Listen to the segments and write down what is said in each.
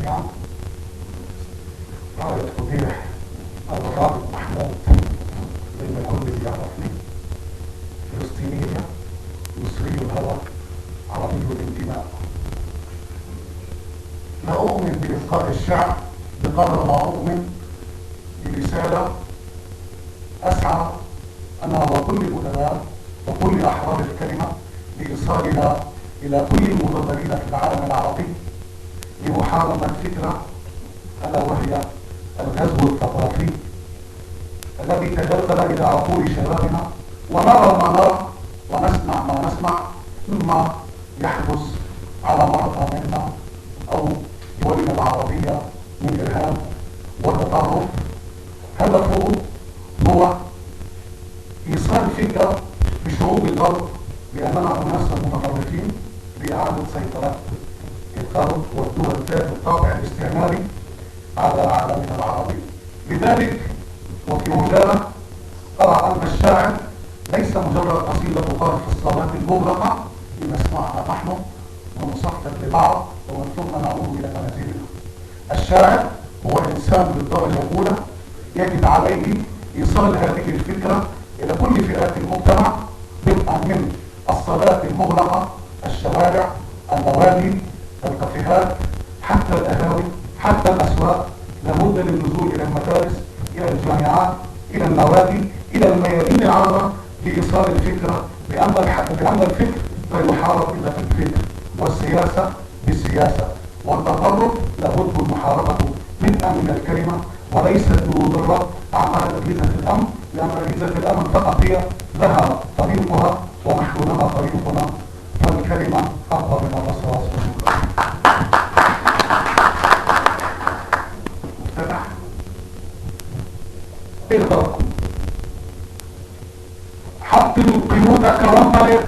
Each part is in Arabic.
جميعا. راية فضيح الرابط محمود بين الكل يعرفني، فلسطينية، مصري الهوى، عربي الانتماء. لا أؤمن بإفقار الشعب بقدر ما أؤمن برسالة أسعى أنا وكل الأدباء وكل أحرار الكلمة لإيصالها إلى كل المضطرين في العالم العربي لمحاربة فكرة ألا وهي الغزو الثقافي الذي تجلى إلى عقول شبابنا، ونرى ما نرى ونسمع ما نسمع مما يحدث على مرضى منا أو دولنا العربية من إرهاب وتطرف. هدفه هو إيصال فكرة بشعوب الغرب بأننا أناس متطرفين لإعادة سيطرة الغرب والدول ذات الطابع الاستعماري على عالمنا العربي. لذلك وفي عجالة أرى أن الشاعر ليس مجرد قصيدة تقال في الصالات المغلقة لنسمعها نحن ونصفق لبعض ومن ثم نعود إلى منازلنا. الشاعر هو إنسان بالدرجة الأولى يجب عليه إيصال هذه الفكرة إلى كل فئات المجتمع، بدءا من الصالات المغلقة، الشوارع، النوادي، الكافيهات، حتى القهاوي، حتى الأسواق. لابد للنزول إلى المدارس، إلى الجامعات، إلى النوادي، إلى الميادين العامة لإيصال الفكرة بأن الفكر لا يحارب إلا بالفكر، والسياسة بالسياسة، والتطرف لابد المحاربة بدءا من الكلمة وليست بمجرد أعمال أجهزة الأمن، لأن أجهزة الأمن فقط هي لها طريقها ونحن لنا طريقنا، فالكلمة أقوى من الرصاص. مفتتح اغضب، حطم قيودك وانطلق،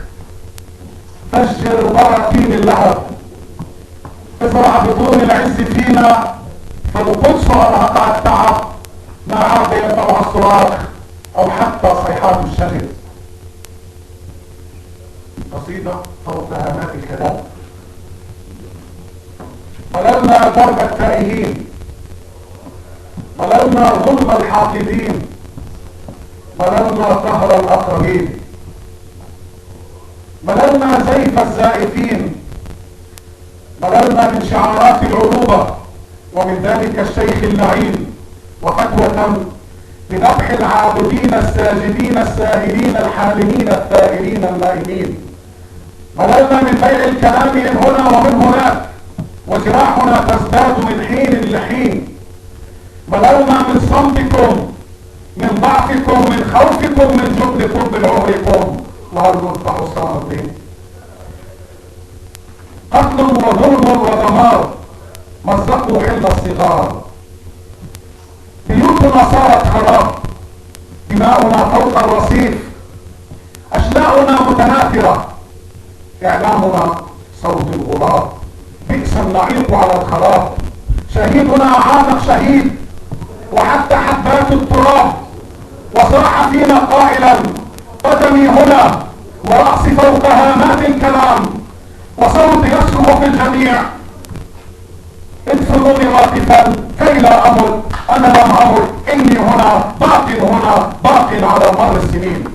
فجر براكين اللهب، ازرع بطون العز فينا، فالقدس أرهق التعب ما عاد ينفعها الصراخ أو حتى صيحات الشجر. قصيدة فوق هامات الكلام. مللنا درب التائهين، مللنا ظلم الحاقدين، مللنا قهر الأقربين، مللنا زيف الزائفين، مللنا من شعارات العروبة ومن ذلك الشيخ اللعين، وفتوة بذبح العابدين الساجدين السائلين الحالمين الثائرين النائمين. مللنا من بيع الكلام من هنا ومن هناك، وجراحنا تزداد من حين لحين. مللنا من صمتكم، من ضعفكم، من خوفكم، من جبن قرب عمركم، وهل نصبح الصامتين. قتل وظلم ودمار مزقوا حل الصغار، بيوتنا صارت خراب، دماؤنا فوق الرصيف، أشلاؤنا متناثرة، إعلامنا صوت الغراب، بئس النعيق على الخراب، شهيدنا عانق شهيد وحتى حبات التراب، وصاح فينا قائلا قدمي هنا ورأسي فوق هامات الكلام، وصوت يصرخ في الجميع ادفنوني واقفا كي لا امل، انا لم امل، اني هنا باق على مر السنين.